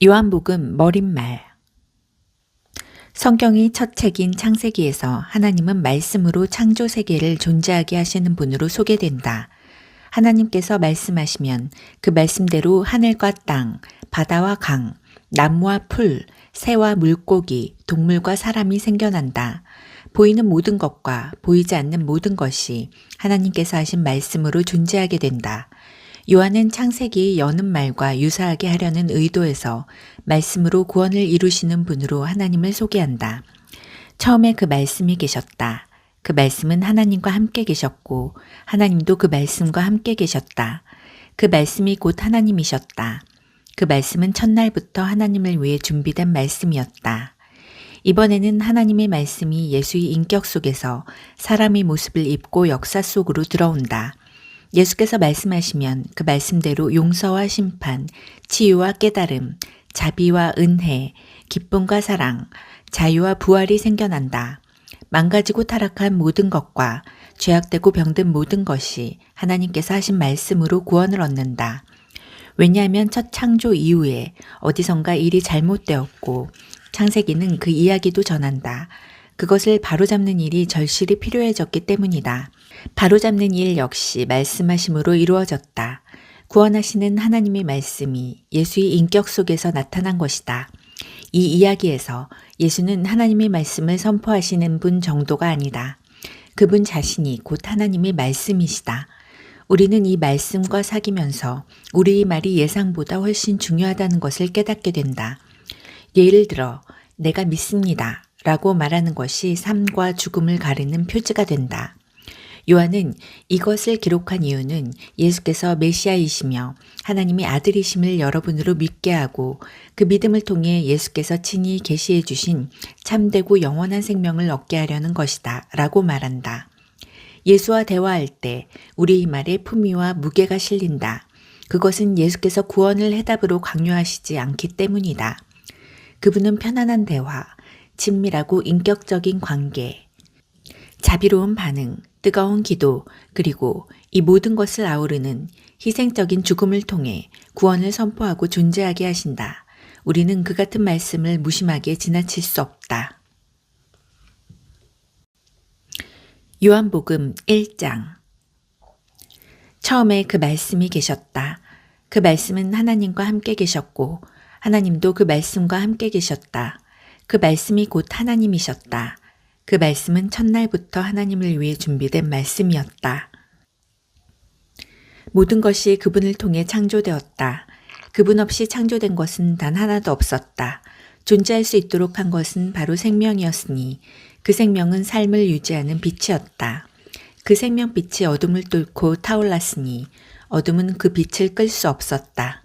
요한복음 머릿말. 성경의 첫 책인 창세기에서 하나님은 말씀으로 창조 세계를 존재하게 하시는 분으로 소개된다. 하나님께서 말씀하시면 그 말씀대로 하늘과 땅, 바다와 강, 나무와 풀, 새와 물고기, 동물과 사람이 생겨난다. 보이는 모든 것과 보이지 않는 모든 것이 하나님께서 하신 말씀으로 존재하게 된다. 요한은 창세기의 여는 말과 유사하게 하려는 의도에서 말씀으로 구원을 이루시는 분으로 하나님을 소개한다. 처음에 그 말씀이 계셨다. 그 말씀은 하나님과 함께 계셨고 하나님도 그 말씀과 함께 계셨다. 그 말씀이 곧 하나님이셨다. 그 말씀은 첫날부터 하나님을 위해 준비된 말씀이었다. 이번에는 하나님의 말씀이 예수의 인격 속에서 사람의 모습을 입고 역사 속으로 들어온다. 예수께서 말씀하시면 그 말씀대로 용서와 심판, 치유와 깨달음, 자비와 은혜, 기쁨과 사랑, 자유와 부활이 생겨난다. 망가지고 타락한 모든 것과 죄악되고 병든 모든 것이 하나님께서 하신 말씀으로 구원을 얻는다. 왜냐하면 첫 창조 이후에 어디선가 일이 잘못되었고 창세기는 그 이야기도 전한다. 그것을 바로잡는 일이 절실히 필요해졌기 때문이다. 바로잡는 일 역시 말씀하심으로 이루어졌다. 구원하시는 하나님의 말씀이 예수의 인격 속에서 나타난 것이다. 이 이야기에서 예수는 하나님의 말씀을 선포하시는 분 정도가 아니다. 그분 자신이 곧 하나님의 말씀이시다. 우리는 이 말씀과 사귀면서 우리의 말이 예상보다 훨씬 중요하다는 것을 깨닫게 된다. 예를 들어 내가 믿습니다 라고 말하는 것이 삶과 죽음을 가리는 표지가 된다. 요한은 이것을 기록한 이유는 예수께서 메시아이시며 하나님의 아들이심을 여러분으로 믿게 하고 그 믿음을 통해 예수께서 친히 계시해 주신 참되고 영원한 생명을 얻게 하려는 것이다 라고 말한다. 예수와 대화할 때 우리의 말에 품위와 무게가 실린다. 그것은 예수께서 구원을 해답으로 강요하시지 않기 때문이다. 그분은 편안한 대화, 친밀하고 인격적인 관계, 자비로운 반응, 뜨거운 기도, 그리고 이 모든 것을 아우르는 희생적인 죽음을 통해 구원을 선포하고 존재하게 하신다. 우리는 그 같은 말씀을 무심하게 지나칠 수 없다. 요한복음 1장. 처음에 그 말씀이 계셨다. 그 말씀은 하나님과 함께 계셨고 하나님도 그 말씀과 함께 계셨다. 그 말씀이 곧 하나님이셨다. 그 말씀은 첫날부터 하나님을 위해 준비된 말씀이었다. 모든 것이 그분을 통해 창조되었다. 그분 없이 창조된 것은 단 하나도 없었다. 존재할 수 있도록 한 것은 바로 생명이었으니 그 생명은 삶을 유지하는 빛이었다. 그 생명빛이 어둠을 뚫고 타올랐으니 어둠은 그 빛을 끌 수 없었다.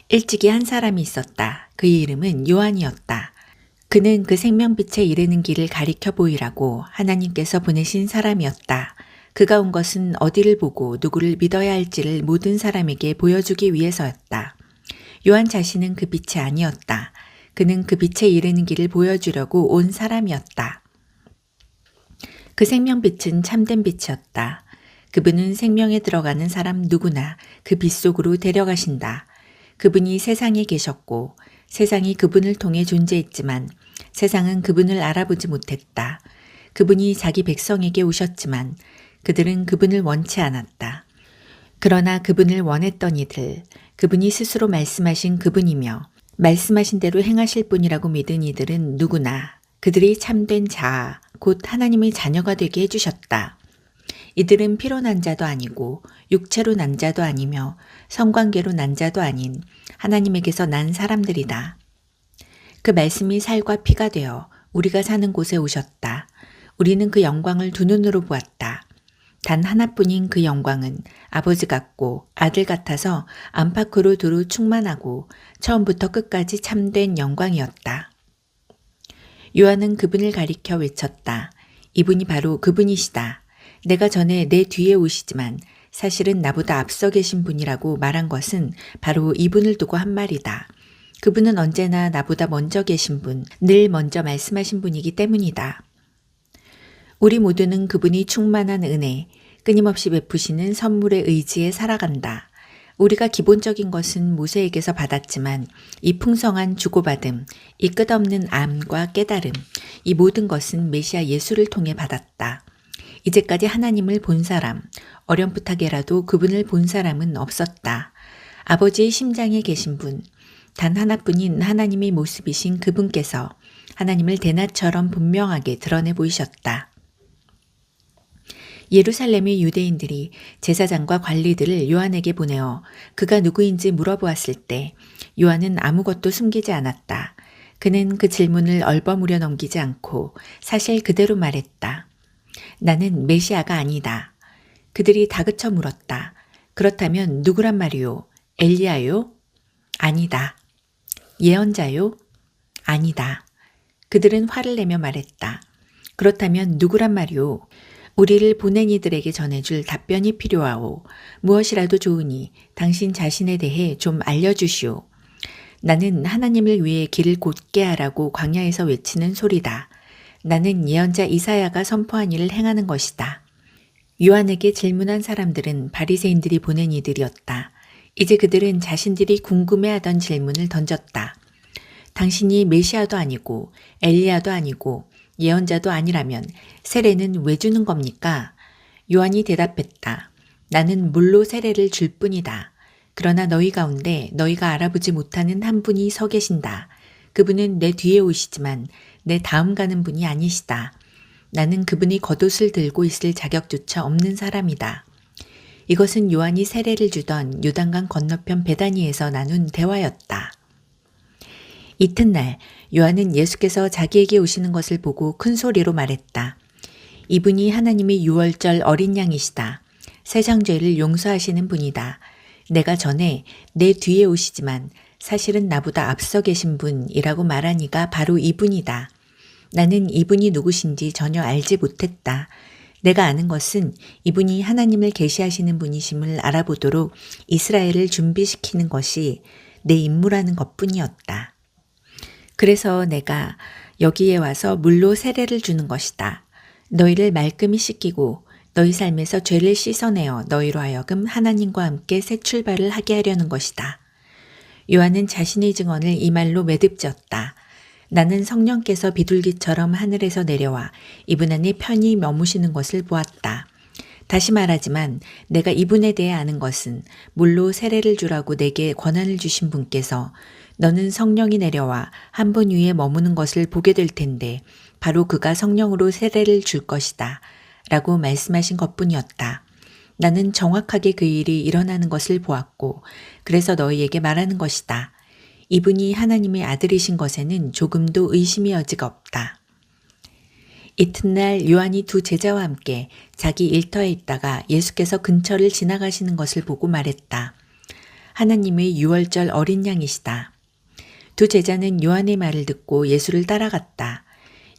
일찍이 한 사람이 있었다. 그의 이름은 요한이었다. 그는 그 생명빛에 이르는 길을 가리켜 보이라고 하나님께서 보내신 사람이었다. 그가 온 것은 어디를 보고 누구를 믿어야 할지를 모든 사람에게 보여주기 위해서였다. 요한 자신은 그 빛이 아니었다. 그는 그 빛에 이르는 길을 보여주려고 온 사람이었다. 그 생명빛은 참된 빛이었다. 그분은 생명에 들어가는 사람 누구나 그 빛 속으로 데려가신다. 그분이 세상에 계셨고 세상이 그분을 통해 존재했지만 세상은 그분을 알아보지 못했다. 그분이 자기 백성에게 오셨지만 그들은 그분을 원치 않았다. 그러나 그분을 원했던 이들, 그분이 스스로 말씀하신 그분이며 말씀하신 대로 행하실 분이라고 믿은 이들은 누구나 그들이 참된 자, 곧 하나님의 자녀가 되게 해주셨다. 이들은 피로 난 자도 아니고 육체로 난 자도 아니며 성관계로 난 자도 아닌 하나님에게서 난 사람들이다. 그 말씀이 살과 피가 되어 우리가 사는 곳에 오셨다. 우리는 그 영광을 두 눈으로 보았다. 단 하나뿐인 그 영광은 아버지 같고 아들 같아서 안팎으로 두루 충만하고 처음부터 끝까지 참된 영광이었다. 요한은 그분을 가리켜 외쳤다. 이분이 바로 그분이시다. 내가 전에 내 뒤에 오시지만 사실은 나보다 앞서 계신 분이라고 말한 것은 바로 이분을 두고 한 말이다. 그분은 언제나 나보다 먼저 계신 분, 늘 먼저 말씀하신 분이기 때문이다. 우리 모두는 그분이 충만한 은혜, 끊임없이 베푸시는 선물의 의지에 살아간다. 우리가 기본적인 것은 모세에게서 받았지만 이 풍성한 주고받음, 이 끝없는 암과 깨달음, 이 모든 것은 메시아 예수를 통해 받았다. 이제까지 하나님을 본 사람, 어렴풋하게라도 그분을 본 사람은 없었다. 아버지의 심장에 계신 분, 단 하나뿐인 하나님의 모습이신 그분께서 하나님을 대낮처럼 분명하게 드러내 보이셨다. 예루살렘의 유대인들이 제사장과 관리들을 요한에게 보내어 그가 누구인지 물어보았을 때 요한은 아무것도 숨기지 않았다. 그는 그 질문을 얼버무려 넘기지 않고 사실 그대로 말했다. 나는 메시아가 아니다. 그들이 다그쳐 물었다. 그렇다면 누구란 말이오? 엘리야요? 아니다. 예언자요? 아니다. 그들은 화를 내며 말했다. 그렇다면 누구란 말이오? 우리를 보낸 이들에게 전해줄 답변이 필요하오. 무엇이라도 좋으니 당신 자신에 대해 좀 알려주시오. 나는 하나님을 위해 길을 곧게 하라고 광야에서 외치는 소리다. 나는 예언자 이사야가 선포한 일을 행하는 것이다. 요한에게 질문한 사람들은 바리새인들이 보낸 이들이었다. 이제 그들은 자신들이 궁금해하던 질문을 던졌다. 당신이 메시아도 아니고 엘리야도 아니고 예언자도 아니라면 세례는 왜 주는 겁니까? 요한이 대답했다. 나는 물로 세례를 줄 뿐이다. 그러나 너희 가운데 너희가 알아보지 못하는 한 분이 서 계신다. 그분은 내 뒤에 오시지만 내 다음 가는 분이 아니시다. 나는 그분이 겉옷을 들고 있을 자격조차 없는 사람이다. 이것은 요한이 세례를 주던 요단강 건너편 베다니에서 나눈 대화였다. 이튿날 요한은 예수께서 자기에게 오시는 것을 보고 큰 소리로 말했다. 이분이 하나님의 유월절 어린 양이시다. 세상 죄를 용서하시는 분이다. 내가 전에 내 뒤에 오시지만 사실은 나보다 앞서 계신 분이라고 말한 이가 바로 이분이다. 나는 이분이 누구신지 전혀 알지 못했다. 내가 아는 것은 이분이 하나님을 계시하시는 분이심을 알아보도록 이스라엘을 준비시키는 것이 내 임무라는 것뿐이었다. 그래서 내가 여기에 와서 물로 세례를 주는 것이다. 너희를 말끔히 씻기고 너희 삶에서 죄를 씻어내어 너희로 하여금 하나님과 함께 새 출발을 하게 하려는 것이다. 요한은 자신의 증언을 이 말로 매듭지었다. 나는 성령께서 비둘기처럼 하늘에서 내려와 이분 안에 편히 머무시는 것을 보았다. 다시 말하지만 내가 이분에 대해 아는 것은 물로 세례를 주라고 내게 권한을 주신 분께서 너는 성령이 내려와 한 분 위에 머무는 것을 보게 될 텐데 바로 그가 성령으로 세례를 줄 것이다. 라고 말씀하신 것뿐이었다. 나는 정확하게 그 일이 일어나는 것을 보았고 그래서 너희에게 말하는 것이다. 이분이 하나님의 아들이신 것에는 조금도 의심이 여지가 없다. 이튿날 요한이 두 제자와 함께 자기 일터에 있다가 예수께서 근처를 지나가시는 것을 보고 말했다. 하나님의 유월절 어린 양이시다. 두 제자는 요한의 말을 듣고 예수를 따라갔다.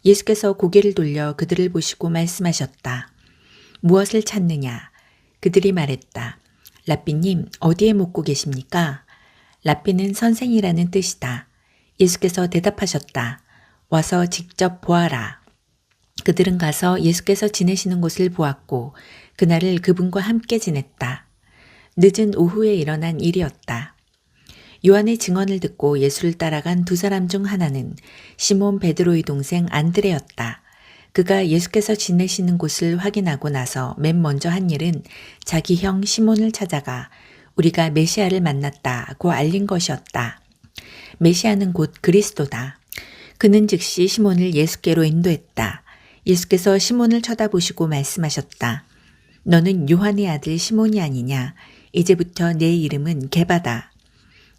예수께서 고개를 돌려 그들을 보시고 말씀하셨다. 무엇을 찾느냐? 그들이 말했다. 랍비님, 어디에 묵고 계십니까? 랍비는 선생이라는 뜻이다. 예수께서 대답하셨다. 와서 직접 보아라. 그들은 가서 예수께서 지내시는 곳을 보았고 그날을 그분과 함께 지냈다. 늦은 오후에 일어난 일이었다. 요한의 증언을 듣고 예수를 따라간 두 사람 중 하나는 시몬 베드로의 동생 안드레였다. 그가 예수께서 지내시는 곳을 확인하고 나서 맨 먼저 한 일은 자기 형 시몬을 찾아가 우리가 메시아를 만났다고 알린 것이었다. 메시아는 곧 그리스도다. 그는 즉시 시몬을 예수께로 인도했다. 예수께서 시몬을 쳐다보시고 말씀하셨다. 너는 요한의 아들 시몬이 아니냐? 이제부터 내 이름은 게바다.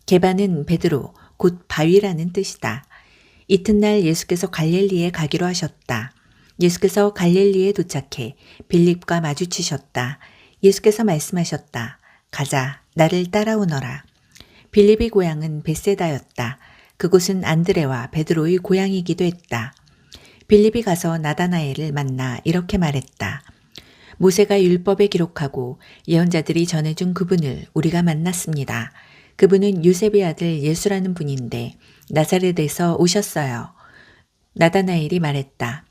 게바는 베드로, 곧 바위라는 뜻이다. 이튿날 예수께서 갈릴리에 가기로 하셨다. 예수께서 갈릴리에 도착해 빌립과 마주치셨다. 예수께서 말씀하셨다. 가자, 나를 따라오너라. 빌립의 고향은 벳세다였다. 그곳은 안드레와 베드로의 고향이기도 했다. 빌립이 가서 나다나엘을 만나 이렇게 말했다. 모세가 율법에 기록하고 예언자들이 전해준 그분을 우리가 만났습니다. 그분은 요셉의 아들 예수라는 분인데 나사렛에서 오셨어요. 나다나엘이 말했다.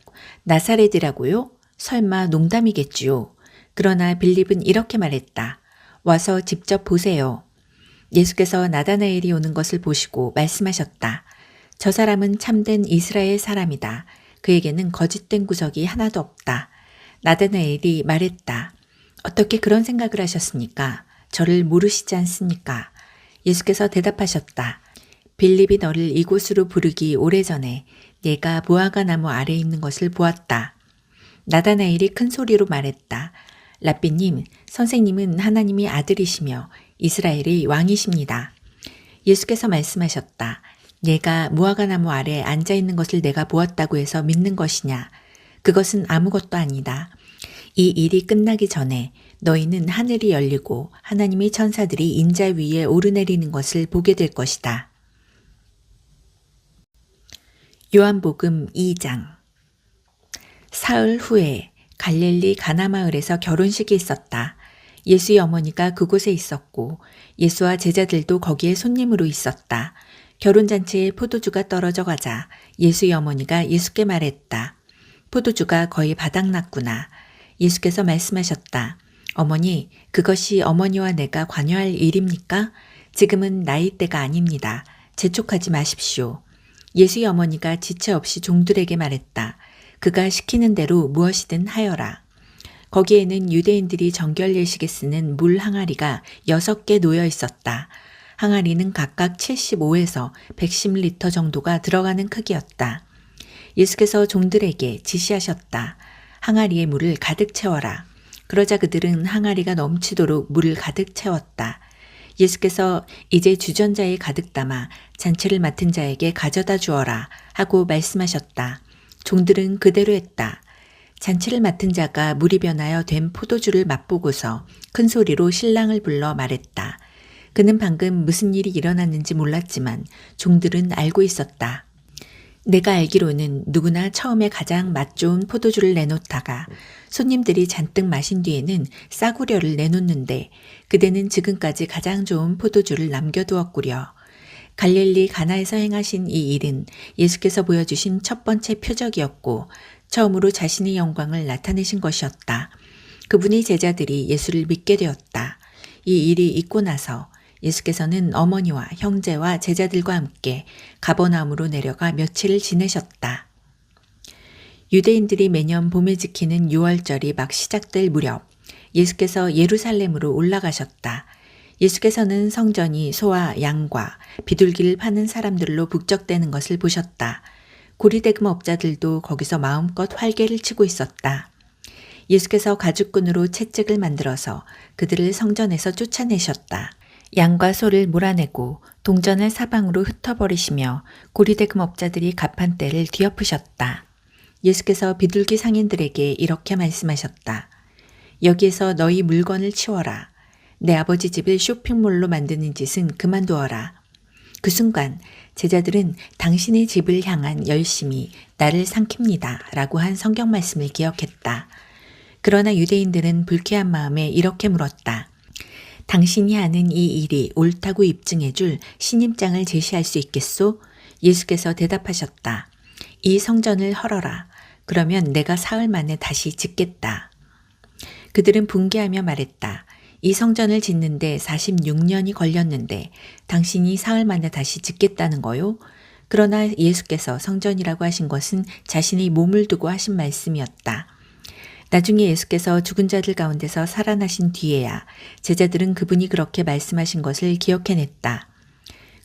나사렛이라고요? 설마 농담이겠지요. 그러나 빌립은 이렇게 말했다. 와서 직접 보세요. 예수께서 나다나엘이 오는 것을 보시고 말씀하셨다. 저 사람은 참된 이스라엘 사람이다. 그에게는 거짓된 구석이 하나도 없다. 나다나엘이 말했다. 어떻게 그런 생각을 하셨습니까? 저를 모르시지 않습니까? 예수께서 대답하셨다. 빌립이 너를 이곳으로 부르기 오래전에 내가 무화과 나무 아래에 있는 것을 보았다. 나다나엘이 큰 소리로 말했다. 랍비님, 선생님은 하나님의 아들이시며 이스라엘의 왕이십니다. 예수께서 말씀하셨다. 내가 무화과 나무 아래에 앉아 있는 것을 내가 보았다고 해서 믿는 것이냐? 그것은 아무것도 아니다. 이 일이 끝나기 전에 너희는 하늘이 열리고 하나님의 천사들이 인자 위에 오르내리는 것을 보게 될 것이다. 요한복음 2장. 사흘 후에 갈릴리 가나 마을에서 결혼식이 있었다. 예수의 어머니가 그곳에 있었고 예수와 제자들도 거기에 손님으로 있었다. 결혼잔치에 포도주가 떨어져 가자 예수의 어머니가 예수께 말했다. 포도주가 거의 바닥났구나. 예수께서 말씀하셨다. 어머니, 그것이 어머니와 내가 관여할 일입니까? 지금은 나이 때가 아닙니다. 재촉하지 마십시오. 예수의 어머니가 지체 없이 종들에게 말했다. 그가 시키는 대로 무엇이든 하여라. 거기에는 유대인들이 정결 예식에 쓰는 물 항아리가 6개 놓여 있었다. 항아리는 각각 75에서 110리터 정도가 들어가는 크기였다. 예수께서 종들에게 지시하셨다. 항아리에 물을 가득 채워라. 그러자 그들은 항아리가 넘치도록 물을 가득 채웠다. 예수께서 이제 주전자에 가득 담아 잔치를 맡은 자에게 가져다 주어라 하고 말씀하셨다. 종들은 그대로 했다. 잔치를 맡은 자가 물이 변하여 된 포도주를 맛보고서 큰 소리로 신랑을 불러 말했다. 그는 방금 무슨 일이 일어났는지 몰랐지만 종들은 알고 있었다. 내가 알기로는 누구나 처음에 가장 맛 좋은 포도주를 내놓다가 손님들이 잔뜩 마신 뒤에는 싸구려를 내놓는데 그대는 지금까지 가장 좋은 포도주를 남겨두었구려. 갈릴리 가나에서 행하신 이 일은 예수께서 보여주신 첫 번째 표적이었고 처음으로 자신의 영광을 나타내신 것이었다. 그분의 제자들이 예수를 믿게 되었다. 이 일이 있고 나서 예수께서는 어머니와 형제와 제자들과 함께 가버나움으로 내려가 며칠을 지내셨다. 유대인들이 매년 봄에 지키는 6월절이 막 시작될 무렵 예수께서 예루살렘으로 올라가셨다. 예수께서는 성전이 소와 양과 비둘기를 파는 사람들로 북적대는 것을 보셨다. 고리대금 업자들도 거기서 마음껏 활개를 치고 있었다. 예수께서 가죽끈으로 채찍을 만들어서 그들을 성전에서 쫓아내셨다. 양과 소를 몰아내고 동전을 사방으로 흩어버리시며 고리대금 업자들이 갚한 때를 뒤엎으셨다. 예수께서 비둘기 상인들에게 이렇게 말씀하셨다. 여기에서 너희 물건을 치워라. 내 아버지 집을 쇼핑몰로 만드는 짓은 그만두어라. 그 순간 제자들은 당신의 집을 향한 열심이 나를 삼킵니다 라고 한 성경 말씀을 기억했다. 그러나 유대인들은 불쾌한 마음에 이렇게 물었다. 당신이 하는 이 일이 옳다고 입증해 줄 신임장을 제시할 수 있겠소? 예수께서 대답하셨다. 이 성전을 헐어라. 그러면 내가 사흘 만에 다시 짓겠다. 그들은 붕괴하며 말했다. 이 성전을 짓는데 46년이 걸렸는데 당신이 사흘 만에 다시 짓겠다는 거요? 그러나 예수께서 성전이라고 하신 것은 자신의 몸을 두고 하신 말씀이었다. 나중에 예수께서 죽은 자들 가운데서 살아나신 뒤에야 제자들은 그분이 그렇게 말씀하신 것을 기억해냈다.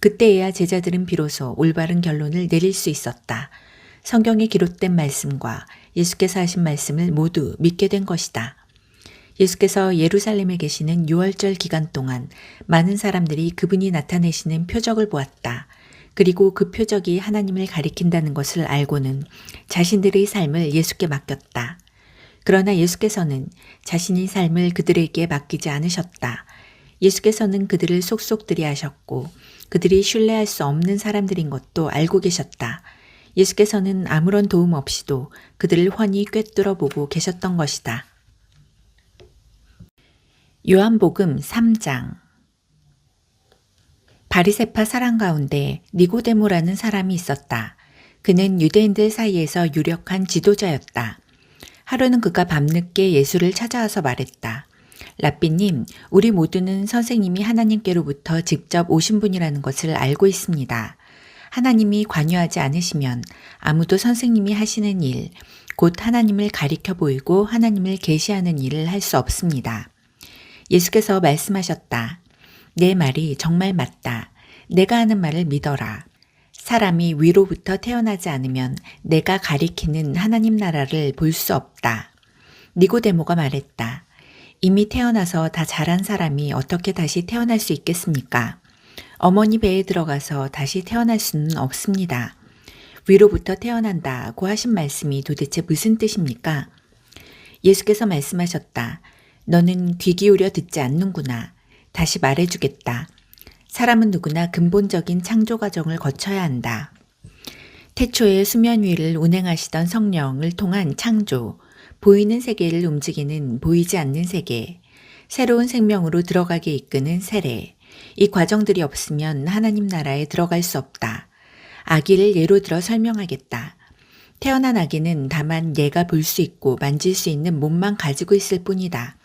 그때에야 제자들은 비로소 올바른 결론을 내릴 수 있었다. 성경에 기록된 말씀과 예수께서 하신 말씀을 모두 믿게 된 것이다. 예수께서 예루살렘에 계시는 6월절 기간 동안 많은 사람들이 그분이 나타내시는 표적을 보았다. 그리고 그 표적이 하나님을 가리킨다는 것을 알고는 자신들의 삶을 예수께 맡겼다. 그러나 예수께서는 자신의 삶을 그들에게 맡기지 않으셨다. 예수께서는 그들을 속속들이 하셨고 그들이 신뢰할 수 없는 사람들인 것도 알고 계셨다. 예수께서는 아무런 도움 없이도 그들을 훤히 꿰뚫어 보고 계셨던 것이다. 요한복음 3장. 바리새파 사람 가운데 니고데모라는 사람이 있었다. 그는 유대인들 사이에서 유력한 지도자였다. 하루는 그가 밤늦게 예수를 찾아와서 말했다. 라삐님, 우리 모두는 선생님이 하나님께로부터 직접 오신 분이라는 것을 알고 있습니다. 하나님이 관여하지 않으시면 아무도 선생님이 하시는 일, 곧 하나님을 가리켜 보이고 하나님을 계시하는 일을 할 수 없습니다. 예수께서 말씀하셨다. 내 말이 정말 맞다. 내가 하는 말을 믿어라. 사람이 위로부터 태어나지 않으면 내가 가리키는 하나님 나라를 볼 수 없다. 니고데모가 말했다. 이미 태어나서 다 자란 사람이 어떻게 다시 태어날 수 있겠습니까? 어머니 배에 들어가서 다시 태어날 수는 없습니다. 위로부터 태어난다고 하신 말씀이 도대체 무슨 뜻입니까? 예수께서 말씀하셨다. 너는 귀 기울여 듣지 않는구나. 다시 말해주겠다. 사람은 누구나 근본적인 창조 과정을 거쳐야 한다. 태초에 수면 위를 운행하시던 성령을 통한 창조, 보이는 세계를 움직이는 보이지 않는 세계, 새로운 생명으로 들어가게 이끄는 세례, 이 과정들이 없으면 하나님 나라에 들어갈 수 없다. 아기를 예로 들어 설명하겠다. 태어난 아기는 다만 얘가 볼 수 있고 만질 수 있는 몸만 가지고 있을 뿐이다.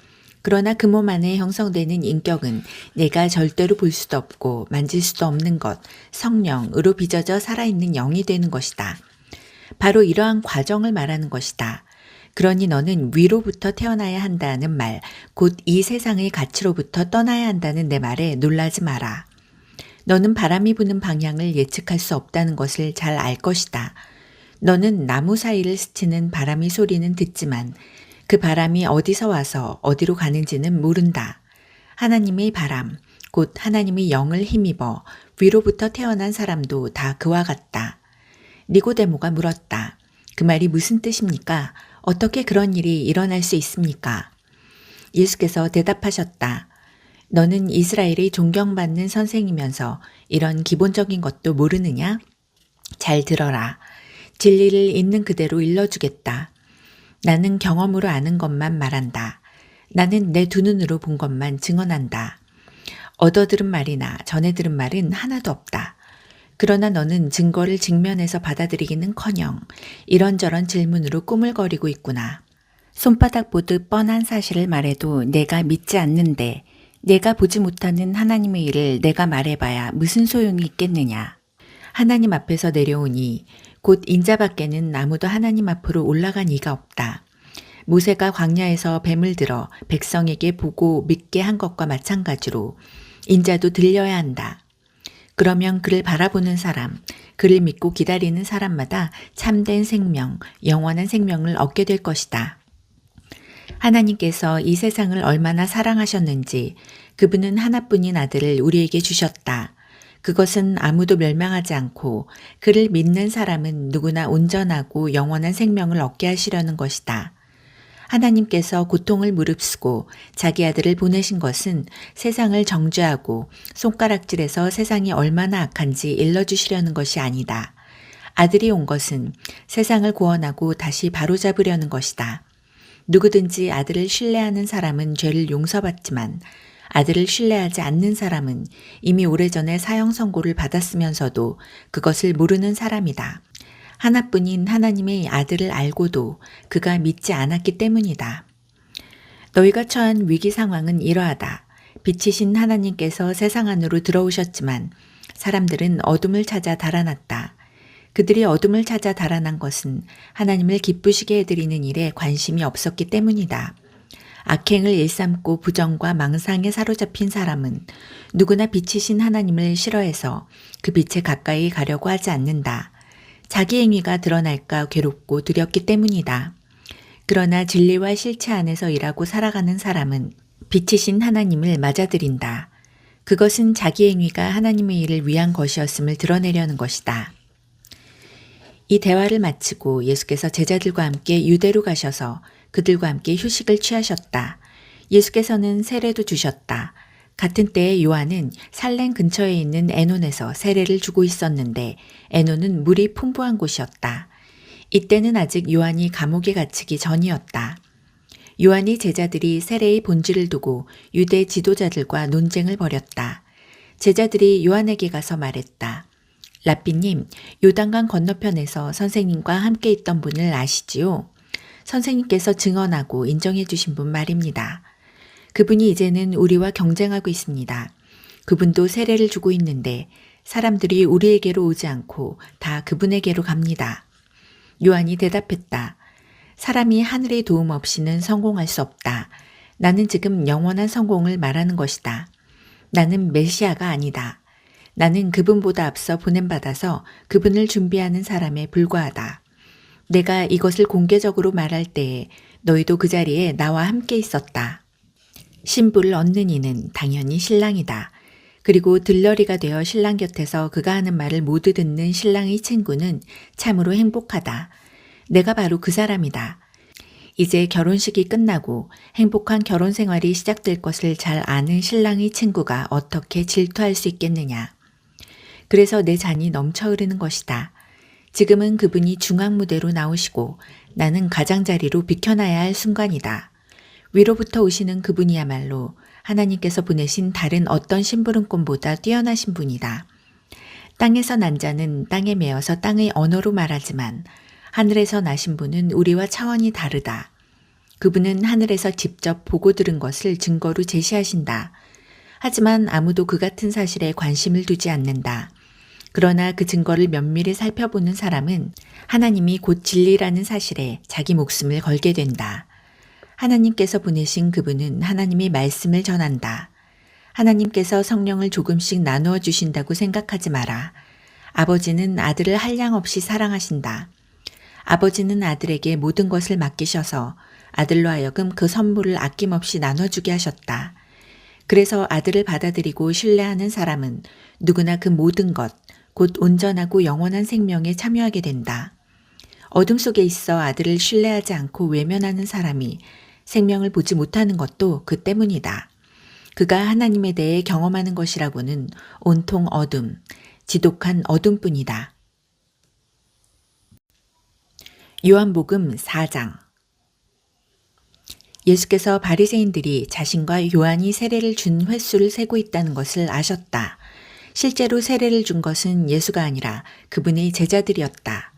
그러나 그 몸 안에 형성되는 인격은 내가 절대로 볼 수도 없고 만질 수도 없는 것, 성령으로 빚어져 살아있는 영이 되는 것이다. 바로 이러한 과정을 말하는 것이다. 그러니 너는 위로부터 태어나야 한다는 말, 곧 이 세상의 가치로부터 떠나야 한다는 내 말에 놀라지 마라. 너는 바람이 부는 방향을 예측할 수 없다는 것을 잘 알 것이다. 너는 나무 사이를 스치는 바람의 소리는 듣지만 그 바람이 어디서 와서 어디로 가는지는 모른다. 하나님의 바람, 곧 하나님의 영을 힘입어 위로부터 태어난 사람도 다 그와 같다. 니고데모가 물었다. 그 말이 무슨 뜻입니까? 어떻게 그런 일이 일어날 수 있습니까? 예수께서 대답하셨다. 너는 이스라엘의 존경받는 선생이면서 이런 기본적인 것도 모르느냐? 잘 들어라. 진리를 있는 그대로 일러주겠다. 나는 경험으로 아는 것만 말한다. 나는 내 두 눈으로 본 것만 증언한다. 얻어 들은 말이나 전해 들은 말은 하나도 없다. 그러나 너는 증거를 직면해서 받아들이기는커녕 이런저런 질문으로 꾸물거리고 있구나. 손바닥 보듯 뻔한 사실을 말해도 내가 믿지 않는데 내가 보지 못하는 하나님의 일을 내가 말해봐야 무슨 소용이 있겠느냐. 하나님 앞에서 내려오니 곧 인자 밖에는 아무도 하나님 앞으로 올라간 이가 없다. 모세가 광야에서 뱀을 들어 백성에게 보고 믿게 한 것과 마찬가지로 인자도 들려야 한다. 그러면 그를 바라보는 사람, 그를 믿고 기다리는 사람마다 참된 생명, 영원한 생명을 얻게 될 것이다. 하나님께서 이 세상을 얼마나 사랑하셨는지 그분은 하나뿐인 아들을 우리에게 주셨다. 그것은 아무도 멸망하지 않고 그를 믿는 사람은 누구나 온전하고 영원한 생명을 얻게 하시려는 것이다. 하나님께서 고통을 무릅쓰고 자기 아들을 보내신 것은 세상을 정죄하고 손가락질해서 세상이 얼마나 악한지 일러주시려는 것이 아니다. 아들이 온 것은 세상을 구원하고 다시 바로잡으려는 것이다. 누구든지 아들을 신뢰하는 사람은 죄를 용서받지만 아들을 신뢰하지 않는 사람은 이미 오래전에 사형 선고를 받았으면서도 그것을 모르는 사람이다. 하나뿐인 하나님의 아들을 알고도 그가 믿지 않았기 때문이다. 너희가 처한 위기 상황은 이러하다. 빛이신 하나님께서 세상 안으로 들어오셨지만 사람들은 어둠을 찾아 달아났다. 그들이 어둠을 찾아 달아난 것은 하나님을 기쁘시게 해드리는 일에 관심이 없었기 때문이다. 악행을 일삼고 부정과 망상에 사로잡힌 사람은 누구나 빛이신 하나님을 싫어해서 그 빛에 가까이 가려고 하지 않는다. 자기 행위가 드러날까 괴롭고 두렵기 때문이다. 그러나 진리와 실체 안에서 일하고 살아가는 사람은 빛이신 하나님을 맞아들인다. 그것은 자기 행위가 하나님의 일을 위한 것이었음을 드러내려는 것이다. 이 대화를 마치고 예수께서 제자들과 함께 유대로 가셔서 그들과 함께 휴식을 취하셨다. 예수께서는 세례도 주셨다. 같은 때에 요한은 살렘 근처에 있는 에논에서 세례를 주고 있었는데 에논은 물이 풍부한 곳이었다. 이때는 아직 요한이 감옥에 갇히기 전이었다. 요한이 제자들이 세례의 본질을 두고 유대 지도자들과 논쟁을 벌였다. 제자들이 요한에게 가서 말했다. 라삐님, 요단강 건너편에서 선생님과 함께 있던 분을 아시지요? 선생님께서 증언하고 인정해 주신 분 말입니다. 그분이 이제는 우리와 경쟁하고 있습니다. 그분도 세례를 주고 있는데 사람들이 우리에게로 오지 않고 다 그분에게로 갑니다. 요한이 대답했다. 사람이 하늘의 도움 없이는 성공할 수 없다. 나는 지금 영원한 성공을 말하는 것이다. 나는 메시아가 아니다. 나는 그분보다 앞서 보냄받아서 그분을 준비하는 사람에 불과하다. 내가 이것을 공개적으로 말할 때에 너희도 그 자리에 나와 함께 있었다. 신부를 얻는 이는 당연히 신랑이다. 그리고 들러리가 되어 신랑 곁에서 그가 하는 말을 모두 듣는 신랑의 친구는 참으로 행복하다. 내가 바로 그 사람이다. 이제 결혼식이 끝나고 행복한 결혼 생활이 시작될 것을 잘 아는 신랑의 친구가 어떻게 질투할 수 있겠느냐. 그래서 내 잔이 넘쳐 흐르는 것이다. 지금은 그분이 중앙무대로 나오시고 나는 가장자리로 비켜나야 할 순간이다. 위로부터 오시는 그분이야말로 하나님께서 보내신 다른 어떤 심부름꾼보다 뛰어나신 분이다. 땅에서 난 자는 땅에 매어서 땅의 언어로 말하지만 하늘에서 나신 분은 우리와 차원이 다르다. 그분은 하늘에서 직접 보고 들은 것을 증거로 제시하신다. 하지만 아무도 그 같은 사실에 관심을 두지 않는다. 그러나 그 증거를 면밀히 살펴보는 사람은 하나님이 곧 진리라는 사실에 자기 목숨을 걸게 된다. 하나님께서 보내신 그분은 하나님의 말씀을 전한다. 하나님께서 성령을 조금씩 나누어 주신다고 생각하지 마라. 아버지는 아들을 한량없이 사랑하신다. 아버지는 아들에게 모든 것을 맡기셔서 아들로 하여금 그 선물을 아낌없이 나눠주게 하셨다. 그래서 아들을 받아들이고 신뢰하는 사람은 누구나 그 모든 것, 곧 온전하고 영원한 생명에 참여하게 된다. 어둠 속에 있어 아들을 신뢰하지 않고 외면하는 사람이 생명을 보지 못하는 것도 그 때문이다. 그가 하나님에 대해 경험하는 것이라고는 온통 어둠, 지독한 어둠뿐이다. 요한복음 4장. 예수께서 바리새인들이 자신과 요한이 세례를 준 횟수를 세고 있다는 것을 아셨다. 실제로 세례를 준 것은 예수가 아니라 그분의 제자들이었다.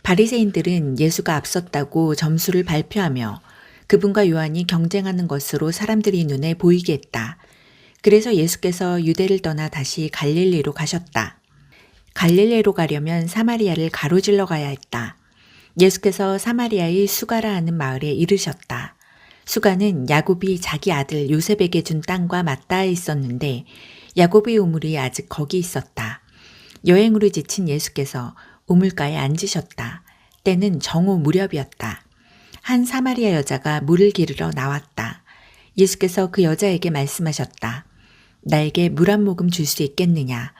바리새인들은 예수가 앞섰다고 점수를 발표하며 그분과 요한이 경쟁하는 것으로 사람들이 눈에 보이게 했다. 그래서 예수께서 유대를 떠나 다시 갈릴리로 가셨다. 갈릴리로 가려면 사마리아를 가로질러 가야 했다. 예수께서 사마리아의 수가라 하는 마을에 이르셨다. 수가는 야곱이 자기 아들 요셉에게 준 땅과 맞닿아 있었는데 야곱의 우물이 아직 거기 있었다. 여행으로 지친 예수께서 우물가에 앉으셨다. 때는 정오 무렵이었다. 한 사마리아 여자가 물을 기르러 나왔다. 예수께서 그 여자에게 말씀하셨다. 나에게 물 한 모금 줄 수 있겠느냐.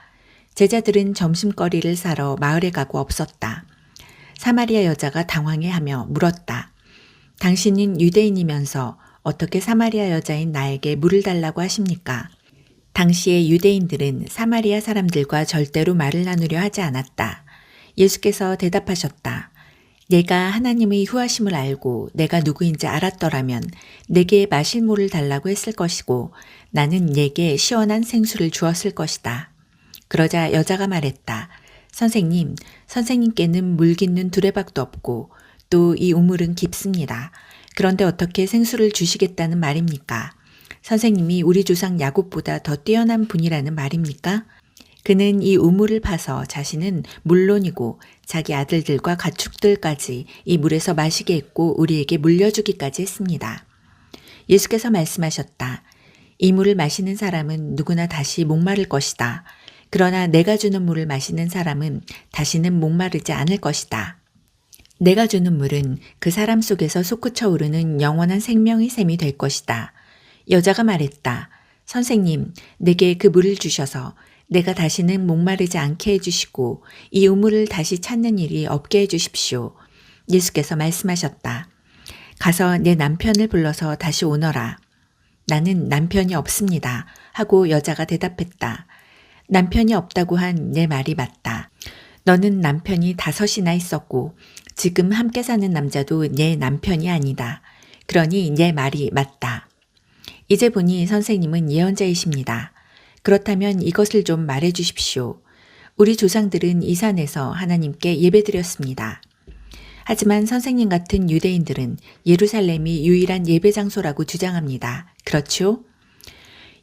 제자들은 점심거리를 사러 마을에 가고 없었다. 사마리아 여자가 당황해하며 물었다. 당신은 유대인이면서 어떻게 사마리아 여자인 나에게 물을 달라고 하십니까? 당시의 유대인들은 사마리아 사람들과 절대로 말을 나누려 하지 않았다. 예수께서 대답하셨다. 내가 하나님의 후하심을 알고 내가 누구인지 알았더라면 내게 마실 물을 달라고 했을 것이고 나는 내게 시원한 생수를 주었을 것이다. 그러자 여자가 말했다. 선생님, 선생님께는 물 깃는 두레박도 없고 또 이 우물은 깊습니다. 그런데 어떻게 생수를 주시겠다는 말입니까? 선생님이 우리 조상 야곱보다 더 뛰어난 분이라는 말입니까? 그는 이 우물을 파서 자신은 물론이고 자기 아들들과 가축들까지 이 물에서 마시게 했고 우리에게 물려주기까지 했습니다. 예수께서 말씀하셨다. 이 물을 마시는 사람은 누구나 다시 목마를 것이다. 그러나 내가 주는 물을 마시는 사람은 다시는 목마르지 않을 것이다. 내가 주는 물은 그 사람 속에서 솟구쳐 오르는 영원한 생명의 샘이 될 것이다. 여자가 말했다. 선생님, 내게 그 물을 주셔서 내가 다시는 목마르지 않게 해주시고 이 우물을 다시 찾는 일이 없게 해주십시오. 예수께서 말씀하셨다. 가서 내 남편을 불러서 다시 오너라. 나는 남편이 없습니다. 하고 여자가 대답했다. 남편이 없다고 한 내 말이 맞다. 너는 남편이 5이나 있었고 지금 함께 사는 남자도 내 남편이 아니다. 그러니 내 말이 맞다. 이제 보니 선생님은 예언자이십니다. 그렇다면 이것을 좀 말해 주십시오. 우리 조상들은 이 산에서 하나님께 예배드렸습니다. 하지만 선생님 같은 유대인들은 예루살렘이 유일한 예배 장소라고 주장합니다. 그렇죠?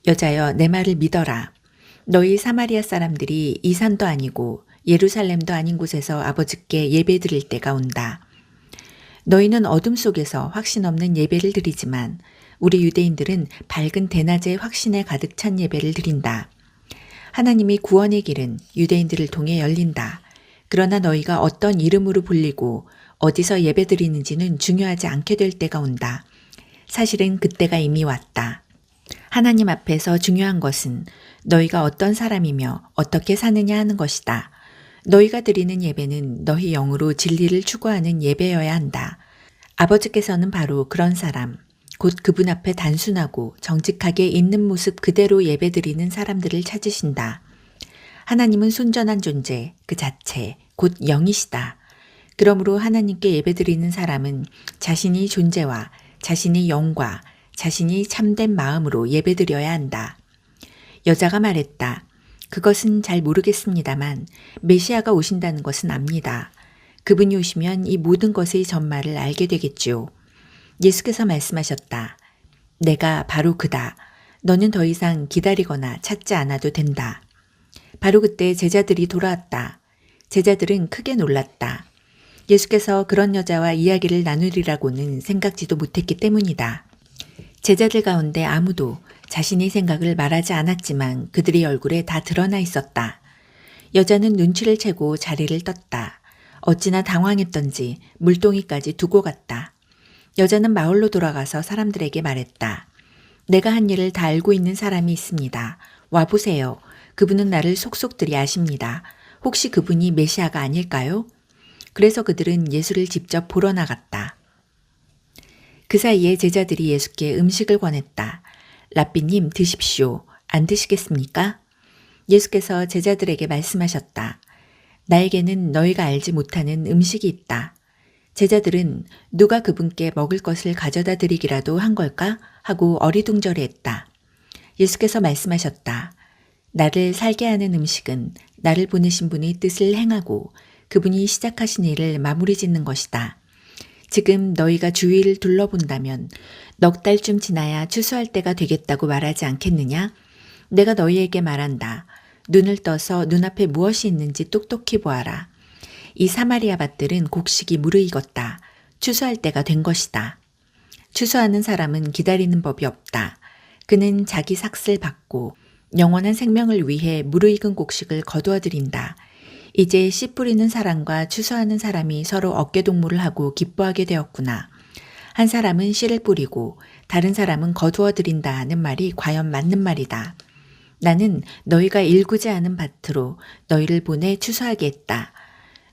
여자여, 내 말을 믿어라. 너희 사마리아 사람들이 이 산도 아니고 예루살렘도 아닌 곳에서 아버지께 예배 드릴 때가 온다. 너희는 어둠 속에서 확신 없는 예배를 드리지만 우리 유대인들은 밝은 대낮에 확신에 가득 찬 예배를 드린다. 하나님이 구원의 길은 유대인들을 통해 열린다. 그러나 너희가 어떤 이름으로 불리고 어디서 예배 드리는지는 중요하지 않게 될 때가 온다. 사실은 그때가 이미 왔다. 하나님 앞에서 중요한 것은 너희가 어떤 사람이며 어떻게 사느냐 하는 것이다. 너희가 드리는 예배는 너희 영으로 진리를 추구하는 예배여야 한다. 아버지께서는 바로 그런 사람, 곧 그분 앞에 단순하고 정직하게 있는 모습 그대로 예배드리는 사람들을 찾으신다. 하나님은 순전한 존재, 그 자체, 곧 영이시다. 그러므로 하나님께 예배드리는 사람은 자신이 존재와 자신의 영과 자신이 참된 마음으로 예배드려야 한다. 여자가 말했다. 그것은 잘 모르겠습니다만 메시아가 오신다는 것은 압니다. 그분이 오시면 이 모든 것의 전말을 알게 되겠지요. 예수께서 말씀하셨다. 내가 바로 그다. 너는 더 이상 기다리거나 찾지 않아도 된다. 바로 그때 제자들이 돌아왔다. 제자들은 크게 놀랐다. 예수께서 그런 여자와 이야기를 나누리라고는 생각지도 못했기 때문이다. 제자들 가운데 아무도 자신의 생각을 말하지 않았지만 그들의 얼굴에 다 드러나 있었다. 여자는 눈치를 채고 자리를 떴다. 어찌나 당황했던지 물동이까지 두고 갔다. 여자는 마을로 돌아가서 사람들에게 말했다. 내가 한 일을 다 알고 있는 사람이 있습니다. 와보세요. 그분은 나를 속속들이 아십니다. 혹시 그분이 메시아가 아닐까요? 그래서 그들은 예수를 직접 보러 나갔다. 그 사이에 제자들이 예수께 음식을 권했다. 랍비님 드십시오. 안 드시겠습니까? 예수께서 제자들에게 말씀하셨다. 나에게는 너희가 알지 못하는 음식이 있다. 제자들은 누가 그분께 먹을 것을 가져다 드리기라도 한 걸까? 하고 어리둥절해했다. 예수께서 말씀하셨다. 나를 살게 하는 음식은 나를 보내신 분의 뜻을 행하고 그분이 시작하신 일을 마무리 짓는 것이다. 지금 너희가 주위를 둘러본다면 넉 달쯤 지나야 추수할 때가 되겠다고 말하지 않겠느냐? 내가 너희에게 말한다. 눈을 떠서 눈앞에 무엇이 있는지 똑똑히 보아라. 이 사마리아 밭들은 곡식이 무르익었다. 추수할 때가 된 것이다. 추수하는 사람은 기다리는 법이 없다. 그는 자기 삭슬 받고 영원한 생명을 위해 무르익은 곡식을 거두어 들인다. 이제 씨 뿌리는 사람과 추수하는 사람이 서로 어깨동무를 하고 기뻐하게 되었구나. 한 사람은 씨를 뿌리고 다른 사람은 거두어 들인다 하는 말이 과연 맞는 말이다. 나는 너희가 일구지 않은 밭으로 너희를 보내 추수하게 했다.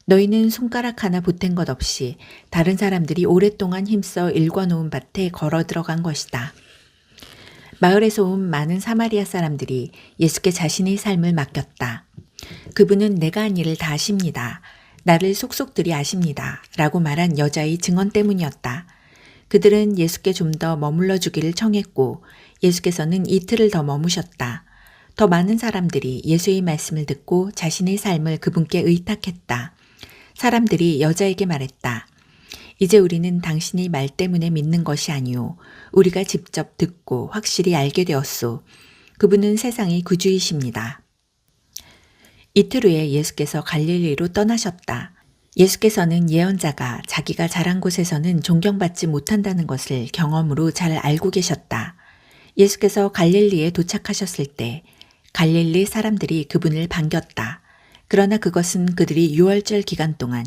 너희는 손가락 하나 보탠 것 없이 다른 사람들이 오랫동안 힘써 일궈놓은 밭에 걸어 들어간 것이다. 마을에서 온 많은 사마리아 사람들이 예수께 자신의 삶을 맡겼다. 그분은 내가 한 일을 다 아십니다. 나를 속속들이 아십니다. 라고 말한 여자의 증언 때문이었다. 그들은 예수께 좀 더 머물러 주기를 청했고 예수께서는 이틀을 더 머무셨다. 더 많은 사람들이 예수의 말씀을 듣고 자신의 삶을 그분께 의탁했다. 사람들이 여자에게 말했다. 이제 우리는 당신이 말 때문에 믿는 것이 아니오. 우리가 직접 듣고 확실히 알게 되었소. 그분은 세상의 구주이십니다. 이틀 후에 예수께서 갈릴리로 떠나셨다. 예수께서는 예언자가 자기가 자란 곳에서는 존경받지 못한다는 것을 경험으로 잘 알고 계셨다. 예수께서 갈릴리에 도착하셨을 때 갈릴리 사람들이 그분을 반겼다. 그러나 그것은 그들이 유월절 기간 동안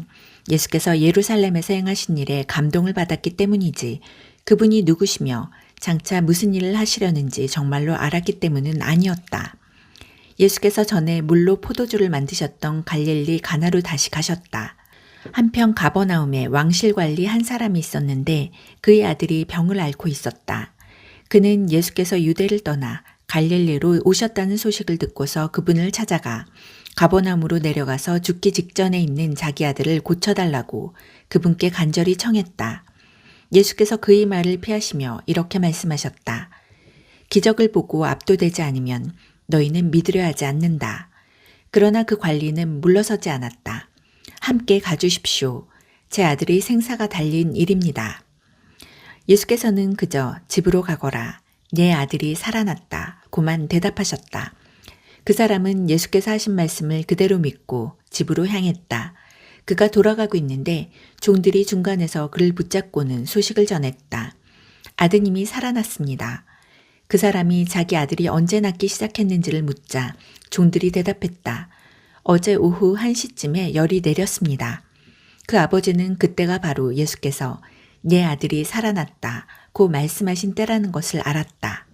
예수께서 예루살렘에서 행하신 일에 감동을 받았기 때문이지 그분이 누구시며 장차 무슨 일을 하시려는지 정말로 알았기 때문은 아니었다. 예수께서 전에 물로 포도주를 만드셨던 갈릴리 가나로 다시 가셨다. 한편 가버나움에 왕실관리 한 사람이 있었는데 그의 아들이 병을 앓고 있었다. 그는 예수께서 유대를 떠나 갈릴리로 오셨다는 소식을 듣고서 그분을 찾아가 가버나움으로 내려가서 죽기 직전에 있는 자기 아들을 고쳐달라고 그분께 간절히 청했다. 예수께서 그의 말을 피하시며 이렇게 말씀하셨다. 기적을 보고 압도되지 않으면 너희는 믿으려 하지 않는다. 그러나 그 관리는 물러서지 않았다. 함께 가주십시오. 제 아들의 생사가 달린 일입니다. 예수께서는 그저 집으로 가거라. 내 아들이 살아났다. 고만 대답하셨다. 그 사람은 예수께서 하신 말씀을 그대로 믿고 집으로 향했다. 그가 돌아가고 있는데 종들이 중간에서 그를 붙잡고는 소식을 전했다. 아드님이 살아났습니다. 그 사람이 자기 아들이 언제 낳기 시작했는지를 묻자 종들이 대답했다. 어제 오후 1시쯤에 열이 내렸습니다. 그 아버지는 그때가 바로 예수께서 내 아들이 살아났다 고 말씀하신 때라는 것을 알았다.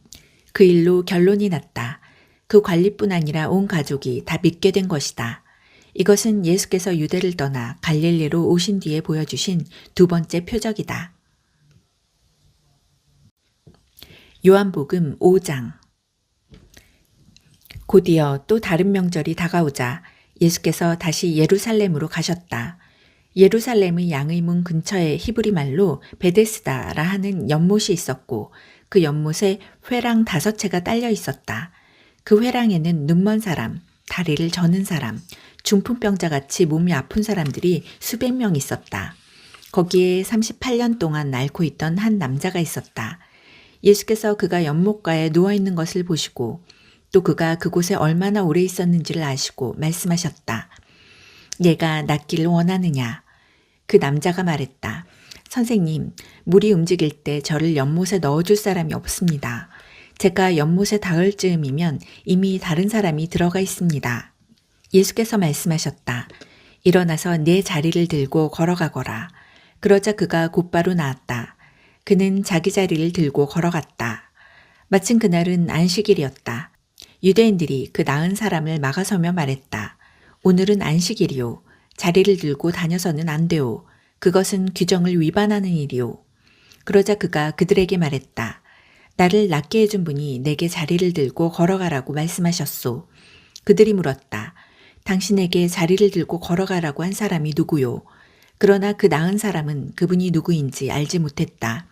그 일로 결론이 났다. 그 관리뿐 아니라 온 가족이 다 믿게 된 것이다. 이것은 예수께서 유대를 떠나 갈릴리로 오신 뒤에 보여주신 두 번째 표적이다. 요한복음 5장. 곧이어 또 다른 명절이 다가오자 예수께서 다시 예루살렘으로 가셨다. 예루살렘의 양의 문 근처에 히브리 말로 베데스다라 하는 연못이 있었고 그 연못에 회랑 5채가 딸려 있었다. 그 회랑에는 눈먼 사람, 다리를 저는 사람, 중풍병자같이 몸이 아픈 사람들이 수백 명 있었다. 거기에 38년 동안 앓고 있던 한 남자가 있었다. 예수께서 그가 연못가에 누워있는 것을 보시고 또 그가 그곳에 얼마나 오래 있었는지를 아시고 말씀하셨다. 내가 낫기를 원하느냐? 그 남자가 말했다. 선생님, 물이 움직일 때 저를 연못에 넣어줄 사람이 없습니다. 제가 연못에 닿을 즈음이면 이미 다른 사람이 들어가 있습니다. 예수께서 말씀하셨다. 일어나서 내 자리를 들고 걸어가거라. 그러자 그가 곧바로 나았다. 그는 자기 자리를 들고 걸어갔다. 마침 그날은 안식일이었다. 유대인들이 그 나은 사람을 막아서며 말했다. 오늘은 안식일이요. 자리를 들고 다녀서는 안 되오. 그것은 규정을 위반하는 일이오. 그러자 그가 그들에게 말했다. 나를 낫게 해준 분이 내게 자리를 들고 걸어가라고 말씀하셨소. 그들이 물었다. 당신에게 자리를 들고 걸어가라고 한 사람이 누구요? 그러나 그 나은 사람은 그분이 누구인지 알지 못했다.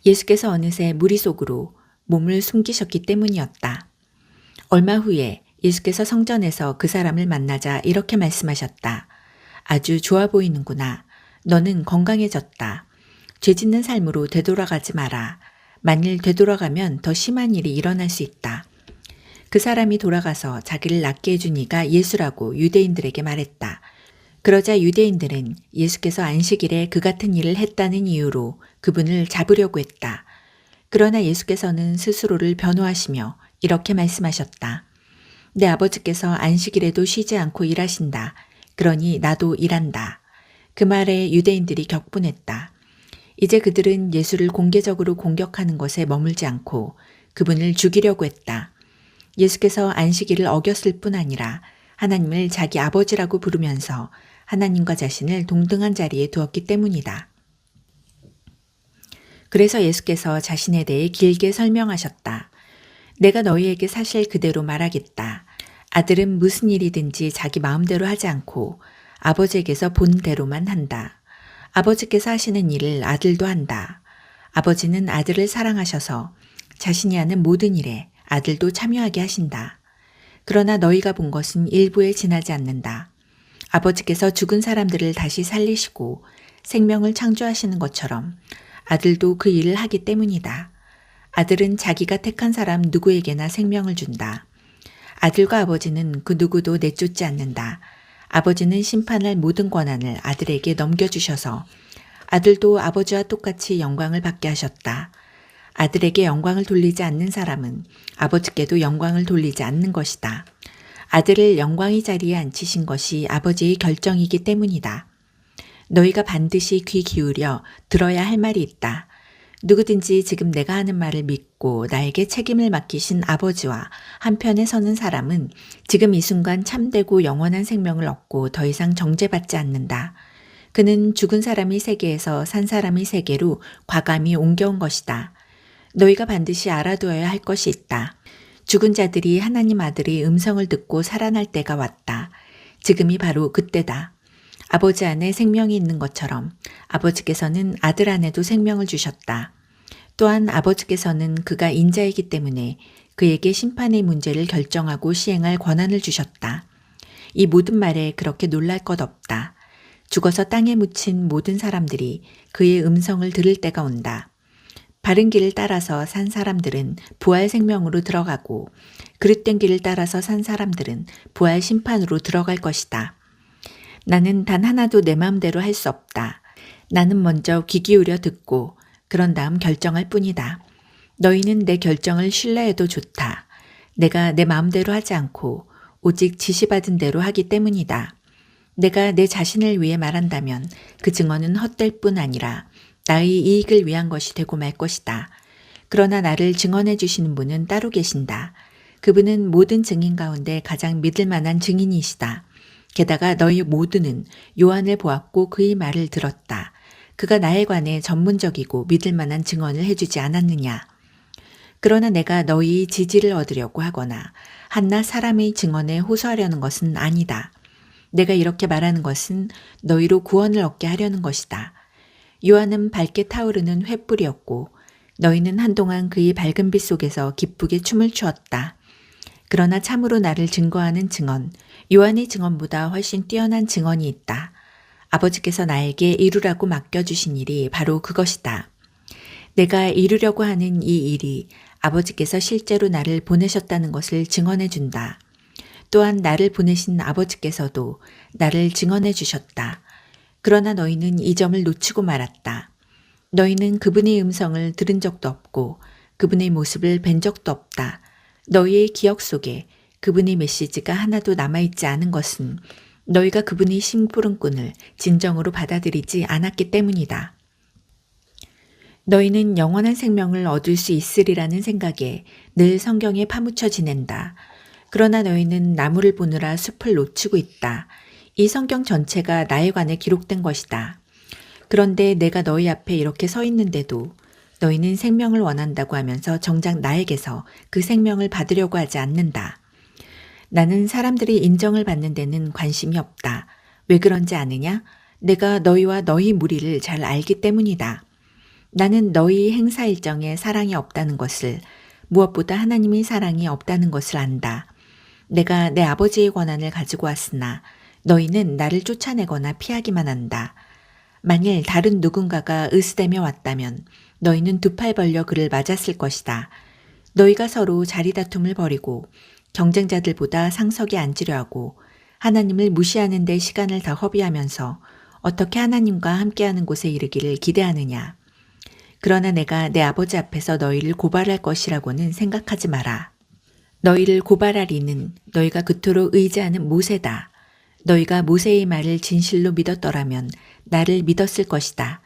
예수께서 어느새 무리 속으로 몸을 숨기셨기 때문이었다. 얼마 후에 예수께서 성전에서 그 사람을 만나자 이렇게 말씀하셨다. 아주 좋아 보이는구나. 너는 건강해졌다. 죄 짓는 삶으로 되돌아가지 마라. 만일 되돌아가면 더 심한 일이 일어날 수 있다. 그 사람이 돌아가서 자기를 낫게 해준 이가 예수라고 유대인들에게 말했다. 그러자 유대인들은 예수께서 안식일에 그 같은 일을 했다는 이유로 그분을 잡으려고 했다. 그러나 예수께서는 스스로를 변호하시며 이렇게 말씀하셨다. 내 아버지께서 안식일에도 쉬지 않고 일하신다. 그러니 나도 일한다. 그 말에 유대인들이 격분했다. 이제 그들은 예수를 공개적으로 공격하는 것에 머물지 않고 그분을 죽이려고 했다. 예수께서 안식일을 어겼을 뿐 아니라 하나님을 자기 아버지라고 부르면서 하나님과 자신을 동등한 자리에 두었기 때문이다. 그래서 예수께서 자신에 대해 길게 설명하셨다. 내가 너희에게 사실 그대로 말하겠다. 아들은 무슨 일이든지 자기 마음대로 하지 않고 아버지에게서 본 대로만 한다. 아버지께서 하시는 일을 아들도 한다. 아버지는 아들을 사랑하셔서 자신이 하는 모든 일에 아들도 참여하게 하신다. 그러나 너희가 본 것은 일부에 지나지 않는다. 아버지께서 죽은 사람들을 다시 살리시고 생명을 창조하시는 것처럼 아들도 그 일을 하기 때문이다. 아들은 자기가 택한 사람 누구에게나 생명을 준다. 아들과 아버지는 그 누구도 내쫓지 않는다. 아버지는 심판할 모든 권한을 아들에게 넘겨주셔서 아들도 아버지와 똑같이 영광을 받게 하셨다. 아들에게 영광을 돌리지 않는 사람은 아버지께도 영광을 돌리지 않는 것이다. 아들을 영광의 자리에 앉히신 것이 아버지의 결정이기 때문이다. 너희가 반드시 귀 기울여 들어야 할 말이 있다. 누구든지 지금 내가 하는 말을 믿고 나에게 책임을 맡기신 아버지와 한편에 서는 사람은 지금 이 순간 참되고 영원한 생명을 얻고 더 이상 정죄받지 않는다. 그는 죽은 사람의 세계에서 산 사람의 세계로 과감히 옮겨온 것이다. 너희가 반드시 알아두어야 할 것이 있다. 죽은 자들이 하나님 아들의 음성을 듣고 살아날 때가 왔다. 지금이 바로 그때다. 아버지 안에 생명이 있는 것처럼 아버지께서는 아들 안에도 생명을 주셨다. 또한 아버지께서는 그가 인자이기 때문에 그에게 심판의 문제를 결정하고 시행할 권한을 주셨다. 이 모든 말에 그렇게 놀랄 것 없다. 죽어서 땅에 묻힌 모든 사람들이 그의 음성을 들을 때가 온다. 바른 길을 따라서 산 사람들은 부활 생명으로 들어가고 그릇된 길을 따라서 산 사람들은 부활 심판으로 들어갈 것이다. 나는 단 하나도 내 마음대로 할 수 없다. 나는 먼저 귀 기울여 듣고 그런 다음 결정할 뿐이다. 너희는 내 결정을 신뢰해도 좋다. 내가 내 마음대로 하지 않고 오직 지시받은 대로 하기 때문이다. 내가 내 자신을 위해 말한다면 그 증언은 헛될 뿐 아니라 나의 이익을 위한 것이 되고 말 것이다. 그러나 나를 증언해 주시는 분은 따로 계신다. 그분은 모든 증인 가운데 가장 믿을 만한 증인이시다. 게다가 너희 모두는 요한을 보았고 그의 말을 들었다. 그가 나에 관해 전문적이고 믿을 만한 증언을 해주지 않았느냐. 그러나 내가 너희 지지를 얻으려고 하거나 한낱 사람의 증언에 호소하려는 것은 아니다. 내가 이렇게 말하는 것은 너희로 구원을 얻게 하려는 것이다. 요한은 밝게 타오르는 횃불이었고 너희는 한동안 그의 밝은 빛 속에서 기쁘게 춤을 추었다. 그러나 참으로 나를 증거하는 증언, 요한의 증언보다 훨씬 뛰어난 증언이 있다. 아버지께서 나에게 이루라고 맡겨주신 일이 바로 그것이다. 내가 이루려고 하는 이 일이 아버지께서 실제로 나를 보내셨다는 것을 증언해 준다. 또한 나를 보내신 아버지께서도 나를 증언해 주셨다. 그러나 너희는 이 점을 놓치고 말았다. 너희는 그분의 음성을 들은 적도 없고 그분의 모습을 뵌 적도 없다. 너희의 기억 속에 그분의 메시지가 하나도 남아있지 않은 것은 너희가 그분의 심부름꾼을 진정으로 받아들이지 않았기 때문이다. 너희는 영원한 생명을 얻을 수 있으리라는 생각에 늘 성경에 파묻혀 지낸다. 그러나 너희는 나무를 보느라 숲을 놓치고 있다. 이 성경 전체가 나에 관해 기록된 것이다. 그런데 내가 너희 앞에 이렇게 서 있는데도 너희는 생명을 원한다고 하면서 정작 나에게서 그 생명을 받으려고 하지 않는다. 나는 사람들이 인정을 받는 데는 관심이 없다. 왜 그런지 아느냐? 내가 너희와 너희 무리를 잘 알기 때문이다. 나는 너희 행사 일정에 사랑이 없다는 것을, 무엇보다 하나님의 사랑이 없다는 것을 안다. 내가 내 아버지의 권한을 가지고 왔으나 너희는 나를 쫓아내거나 피하기만 한다. 만일 다른 누군가가 으스대며 왔다면 너희는 두 팔 벌려 그를 맞았을 것이다. 너희가 서로 자리 다툼을 벌이고 경쟁자들보다 상석에 앉으려 하고 하나님을 무시하는 데 시간을 더 허비하면서 어떻게 하나님과 함께하는 곳에 이르기를 기대하느냐. 그러나 내가 내 아버지 앞에서 너희를 고발할 것이라고는 생각하지 마라. 너희를 고발할 이는 너희가 그토록 의지하는 모세다. 너희가 모세의 말을 진실로 믿었더라면 나를 믿었을 것이다.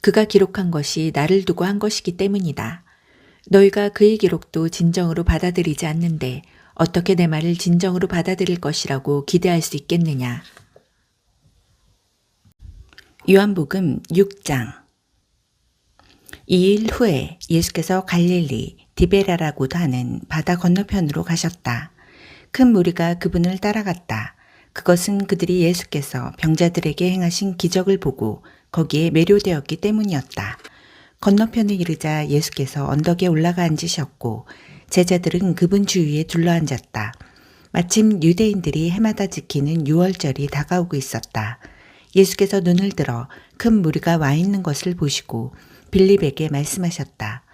그가 기록한 것이 나를 두고 한 것이기 때문이다. 너희가 그의 기록도 진정으로 받아들이지 않는데 어떻게 내 말을 진정으로 받아들일 것이라고 기대할 수 있겠느냐. 요한복음 6장. 2일 후에 예수께서 갈릴리 디베라라고도 하는 바다 건너편으로 가셨다. 큰 무리가 그분을 따라갔다. 그것은 그들이 예수께서 병자들에게 행하신 기적을 보고 거기에 매료되었기 때문이었다. 건너편에 이르자 예수께서 언덕에 올라가 앉으셨고 제자들은 그분 주위에 둘러앉았다. 마침 유대인들이 해마다 지키는 유월절이 다가오고 있었다. 예수께서 눈을 들어 큰 무리가 와 있는 것을 보시고 빌립에게 말씀하셨다.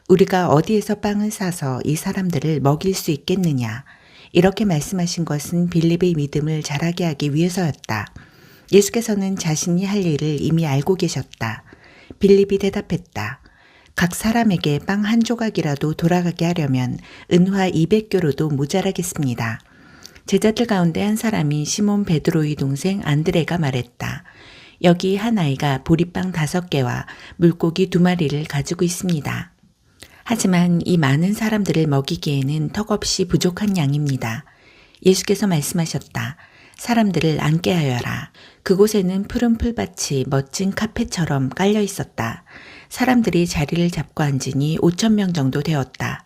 우리가 어디에서 빵을 사서 이 사람들을 먹일 수 있겠느냐. 이렇게 말씀하신 것은 빌립의 믿음을 자라게 하기 위해서였다. 예수께서는 자신이 할 일을 이미 알고 계셨다. 빌립이 대답했다. 각 사람에게 빵 한 조각이라도 돌아가게 하려면 은화 200교로도 모자라겠습니다. 제자들 가운데 한 사람이 시몬 베드로의 동생 안드레가 말했다. 여기 한 아이가 보리빵 5개와 물고기 2마리를 가지고 있습니다. 하지만 이 많은 사람들을 먹이기에는 턱없이 부족한 양입니다. 예수께서 말씀하셨다. 사람들을 앉게 하여라. 그곳에는 푸른 풀밭이 멋진 카펫처럼 깔려 있었다. 사람들이 자리를 잡고 앉으니 5,000명 정도 되었다.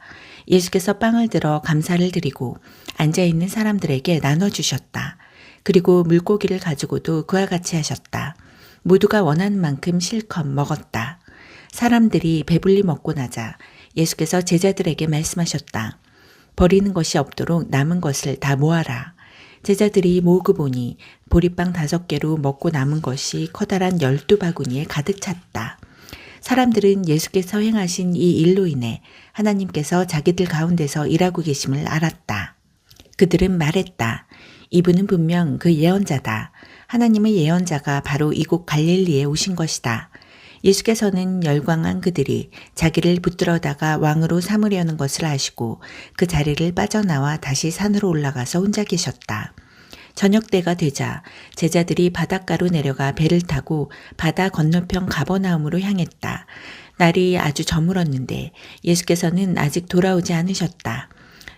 예수께서 빵을 들어 감사를 드리고 앉아있는 사람들에게 나눠주셨다. 그리고 물고기를 가지고도 그와 같이 하셨다. 모두가 원하는 만큼 실컷 먹었다. 사람들이 배불리 먹고 나자 예수께서 제자들에게 말씀하셨다. 버리는 것이 없도록 남은 것을 다 모아라. 제자들이 모으고 보니 보리빵 5개로 먹고 남은 것이 커다란 12바구니에 가득 찼다. 사람들은 예수께서 행하신 이 일로 인해 하나님께서 자기들 가운데서 일하고 계심을 알았다. 그들은 말했다. 이분은 분명 그 예언자다. 하나님의 예언자가 바로 이곳 갈릴리에 오신 것이다. 예수께서는 열광한 그들이 자기를 붙들어다가 왕으로 삼으려는 것을 아시고 그 자리를 빠져나와 다시 산으로 올라가서 혼자 계셨다. 저녁 때가 되자 제자들이 바닷가로 내려가 배를 타고 바다 건너편 가버나움으로 향했다. 날이 아주 저물었는데 예수께서는 아직 돌아오지 않으셨다.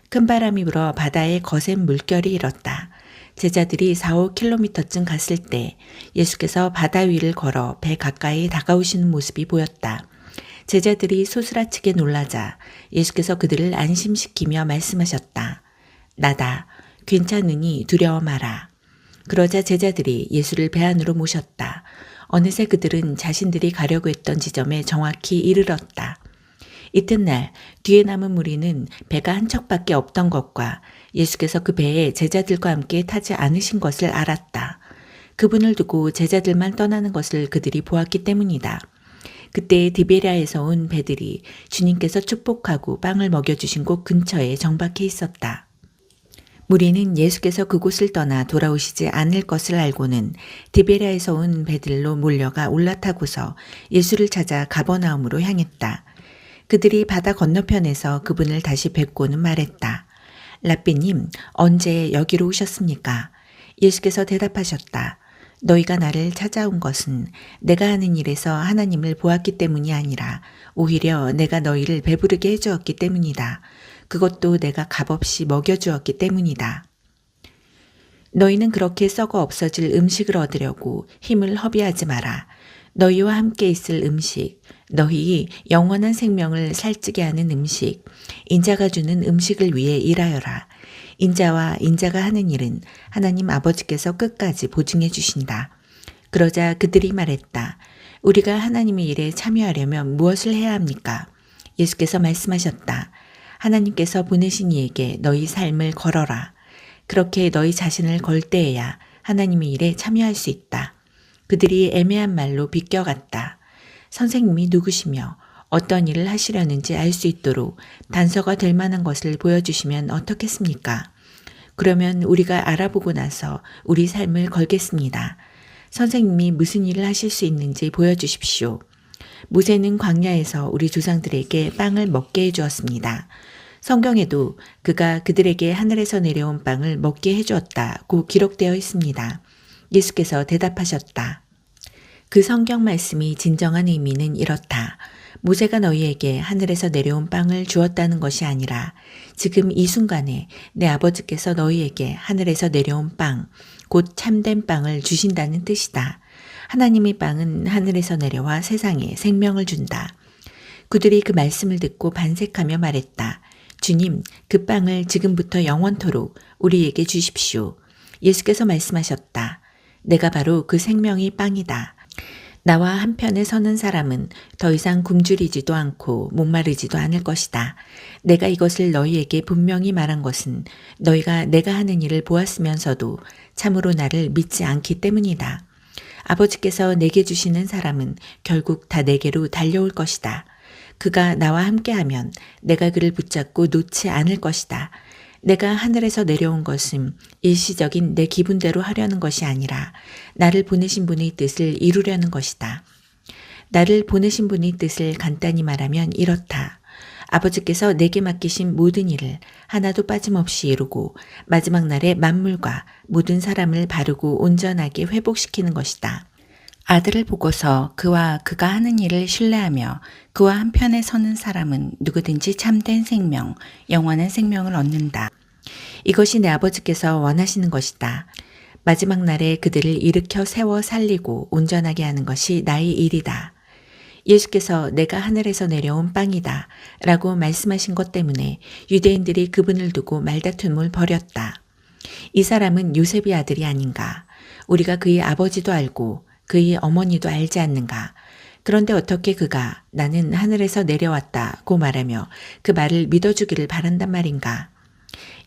큰 바람이 불어 바다에 거센 물결이 일었다. 제자들이 4-5km쯤 갔을 때 예수께서 바다 위를 걸어 배 가까이 다가오시는 모습이 보였다. 제자들이 소스라치게 놀라자 예수께서 그들을 안심시키며 말씀하셨다. 나다. 괜찮으니 두려워 마라. 그러자 제자들이 예수를 배 안으로 모셨다. 어느새 그들은 자신들이 가려고 했던 지점에 정확히 이르렀다. 이튿날 뒤에 남은 무리는 배가 한 척밖에 없던 것과 예수께서 그 배에 제자들과 함께 타지 않으신 것을 알았다. 그분을 두고 제자들만 떠나는 것을 그들이 보았기 때문이다. 그때 디베랴에서 온 배들이 주님께서 축복하고 빵을 먹여주신 곳 근처에 정박해 있었다. 무리는 예수께서 그곳을 떠나 돌아오시지 않을 것을 알고는 디베랴에서 온 배들로 몰려가 올라타고서 예수를 찾아 가버나움으로 향했다. 그들이 바다 건너편에서 그분을 다시 뵙고는 말했다. 랍비님, 언제 여기로 오셨습니까? 예수께서 대답하셨다. 너희가 나를 찾아온 것은 내가 하는 일에서 하나님을 보았기 때문이 아니라 오히려 내가 너희를 배부르게 해주었기 때문이다. 그것도 내가 값없이 먹여주었기 때문이다. 너희는 그렇게 썩어 없어질 음식을 얻으려고 힘을 허비하지 마라. 너희와 함께 있을 음식, 너희 영원한 생명을 살찌게 하는 음식, 인자가 주는 음식을 위해 일하여라. 인자와 인자가 하는 일은 하나님 아버지께서 끝까지 보증해 주신다. 그러자 그들이 말했다. 우리가 하나님의 일에 참여하려면 무엇을 해야 합니까? 예수께서 말씀하셨다. 하나님께서 보내신 이에게 너희 삶을 걸어라. 그렇게 너희 자신을 걸 때에야 하나님의 일에 참여할 수 있다. 그들이 애매한 말로 비껴갔다. 선생님이 누구시며 어떤 일을 하시려는지 알 수 있도록 단서가 될 만한 것을 보여주시면 어떻겠습니까? 그러면 우리가 알아보고 나서 우리 삶을 걸겠습니다. 선생님이 무슨 일을 하실 수 있는지 보여주십시오. 모세는 광야에서 우리 조상들에게 빵을 먹게 해주었습니다. 성경에도 그가 그들에게 하늘에서 내려온 빵을 먹게 해주었다고 기록되어 있습니다. 예수께서 대답하셨다. 그 성경 말씀이 진정한 의미는 이렇다. 모세가 너희에게 하늘에서 내려온 빵을 주었다는 것이 아니라 지금 이 순간에 내 아버지께서 너희에게 하늘에서 내려온 빵, 곧 참된 빵을 주신다는 뜻이다. 하나님의 빵은 하늘에서 내려와 세상에 생명을 준다. 그들이 그 말씀을 듣고 반색하며 말했다. 주님, 그 빵을 지금부터 영원토록 우리에게 주십시오. 예수께서 말씀하셨다. 내가 바로 그 생명의 빵이다. 나와 한편에 서는 사람은 더 이상 굶주리지도 않고 목마르지도 않을 것이다. 내가 이것을 너희에게 분명히 말한 것은 너희가 내가 하는 일을 보았으면서도 참으로 나를 믿지 않기 때문이다. 아버지께서 내게 주시는 사람은 결국 다 내게로 달려올 것이다. 그가 나와 함께하면 내가 그를 붙잡고 놓지 않을 것이다. 내가 하늘에서 내려온 것은 일시적인 내 기분대로 하려는 것이 아니라 나를 보내신 분의 뜻을 이루려는 것이다. 나를 보내신 분의 뜻을 간단히 말하면 이렇다. 아버지께서 내게 맡기신 모든 일을 하나도 빠짐없이 이루고 마지막 날에 만물과 모든 사람을 바르고 온전하게 회복시키는 것이다. 아들을 보고서 그와 그가 하는 일을 신뢰하며 그와 한편에 서는 사람은 누구든지 참된 생명, 영원한 생명을 얻는다. 이것이 내 아버지께서 원하시는 것이다. 마지막 날에 그들을 일으켜 세워 살리고 온전하게 하는 것이 나의 일이다. 예수께서 내가 하늘에서 내려온 빵이다 라고 말씀하신 것 때문에 유대인들이 그분을 두고 말다툼을 벌였다. 이 사람은 요셉의 아들이 아닌가? 우리가 그의 아버지도 알고 그의 어머니도 알지 않는가? 그런데 어떻게 그가 나는 하늘에서 내려왔다고 말하며 그 말을 믿어주기를 바란단 말인가?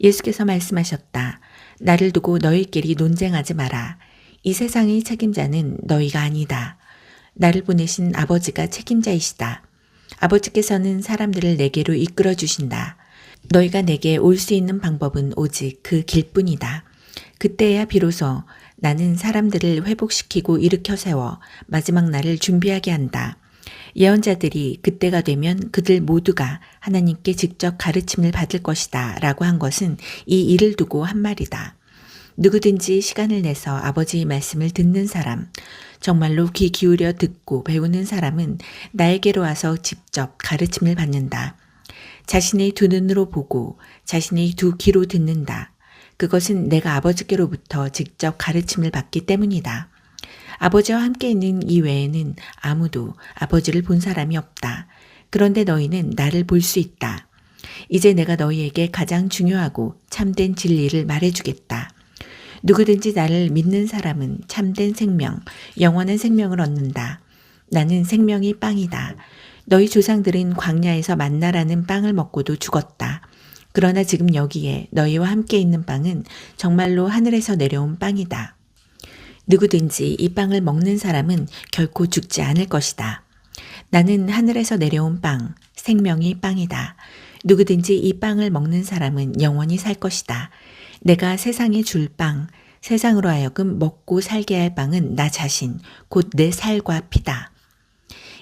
예수께서 말씀하셨다. 나를 두고 너희끼리 논쟁하지 마라. 이 세상의 책임자는 너희가 아니다. 나를 보내신 아버지가 책임자이시다. 아버지께서는 사람들을 내게로 이끌어 주신다. 너희가 내게 올 수 있는 방법은 오직 그 길뿐이다. 그때야 비로소 나는 사람들을 회복시키고 일으켜 세워 마지막 날을 준비하게 한다. 예언자들이 그때가 되면 그들 모두가 하나님께 직접 가르침을 받을 것이다 라고 한 것은 이 일을 두고 한 말이다. 누구든지 시간을 내서 아버지의 말씀을 듣는 사람, 정말로 귀 기울여 듣고 배우는 사람은 나에게로 와서 직접 가르침을 받는다. 자신의 두 눈으로 보고 자신의 두 귀로 듣는다. 그것은 내가 아버지께로부터 직접 가르침을 받기 때문이다. 아버지와 함께 있는 이 외에는 아무도 아버지를 본 사람이 없다. 그런데 너희는 나를 볼 수 있다. 이제 내가 너희에게 가장 중요하고 참된 진리를 말해주겠다. 누구든지 나를 믿는 사람은 참된 생명, 영원한 생명을 얻는다. 나는 생명이 빵이다. 너희 조상들은 광야에서 만나라는 빵을 먹고도 죽었다. 그러나 지금 여기에 너희와 함께 있는 빵은 정말로 하늘에서 내려온 빵이다. 누구든지 이 빵을 먹는 사람은 결코 죽지 않을 것이다. 나는 하늘에서 내려온 빵, 생명이 빵이다. 누구든지 이 빵을 먹는 사람은 영원히 살 것이다. 내가 세상에 줄 빵, 세상으로 하여금 먹고 살게 할 빵은 나 자신, 곧 내 살과 피다.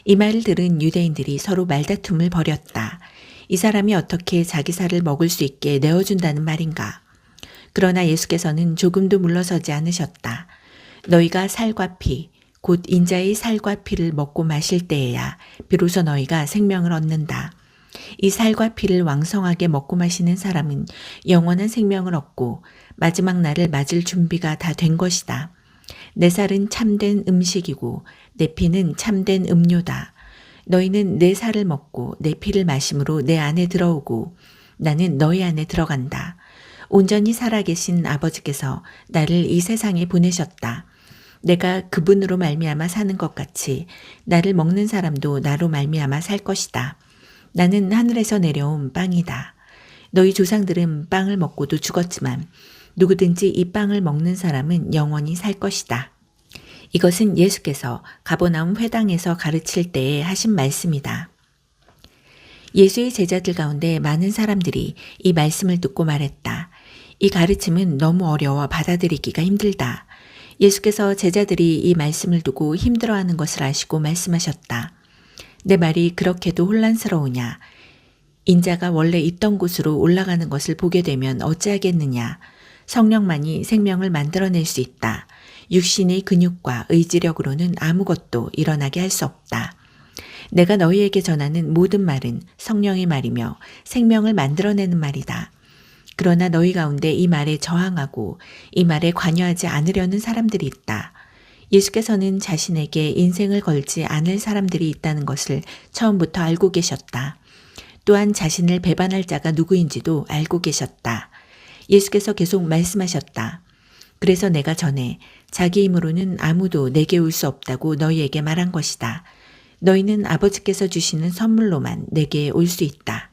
이 말을 들은 유대인들이 서로 말다툼을 벌였다. 이 사람이 어떻게 자기 살을 먹을 수 있게 내어준다는 말인가. 그러나 예수께서는 조금도 물러서지 않으셨다. 너희가 살과 피, 곧 인자의 살과 피를 먹고 마실 때에야 비로소 너희가 생명을 얻는다. 이 살과 피를 왕성하게 먹고 마시는 사람은 영원한 생명을 얻고 마지막 날을 맞을 준비가 다 된 것이다. 내 살은 참된 음식이고 내 피는 참된 음료다. 너희는 내 살을 먹고 내 피를 마심으로 내 안에 들어오고 나는 너희 안에 들어간다. 온전히 살아계신 아버지께서 나를 이 세상에 보내셨다. 내가 그분으로 말미암아 사는 것 같이 나를 먹는 사람도 나로 말미암아 살 것이다. 나는 하늘에서 내려온 빵이다. 너희 조상들은 빵을 먹고도 죽었지만 누구든지 이 빵을 먹는 사람은 영원히 살 것이다. 이것은 예수께서 가버나움 회당에서 가르칠 때에 하신 말씀이다. 예수의 제자들 가운데 많은 사람들이 이 말씀을 듣고 말했다. 이 가르침은 너무 어려워 받아들이기가 힘들다. 예수께서 제자들이 이 말씀을 두고 힘들어하는 것을 아시고 말씀하셨다. 내 말이 그렇게도 혼란스러우냐? 인자가 원래 있던 곳으로 올라가는 것을 보게 되면 어찌하겠느냐? 성령만이 생명을 만들어낼 수 있다. 육신의 근육과 의지력으로는 아무것도 일어나게 할 수 없다. 내가 너희에게 전하는 모든 말은 성령의 말이며 생명을 만들어내는 말이다. 그러나 너희 가운데 이 말에 저항하고 이 말에 관여하지 않으려는 사람들이 있다. 예수께서는 자신에게 인생을 걸지 않을 사람들이 있다는 것을 처음부터 알고 계셨다. 또한 자신을 배반할 자가 누구인지도 알고 계셨다. 예수께서 계속 말씀하셨다. 그래서 내가 전에 자기 힘으로는 아무도 내게 올 수 없다고 너희에게 말한 것이다. 너희는 아버지께서 주시는 선물로만 내게 올 수 있다.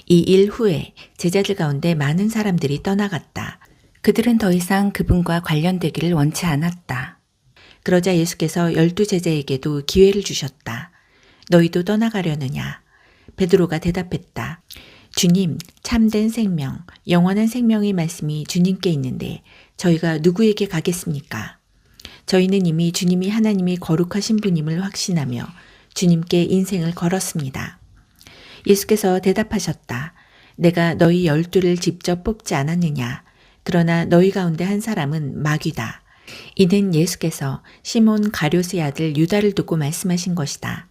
이 일 후에 제자들 가운데 많은 사람들이 떠나갔다. 그들은 더 이상 그분과 관련되기를 원치 않았다. 그러자 예수께서 12 제자에게도 기회를 주셨다. 너희도 떠나가려느냐? 베드로가 대답했다. 주님, 참된 생명, 영원한 생명의 말씀이 주님께 있는데 저희가 누구에게 가겠습니까? 저희는 이미 주님이 하나님이 거룩하신 분임을 확신하며 주님께 인생을 걸었습니다. 예수께서 대답하셨다. 내가 너희 12를 직접 뽑지 않았느냐? 그러나 너희 가운데 한 사람은 마귀다. 이는 예수께서 시몬 가룟의 아들 유다를 두고 말씀하신 것이다.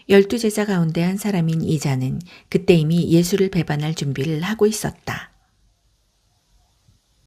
12 제자 가운데 한 사람인 이 자는 그때 이미 예수를 배반할 준비를 하고 있었다.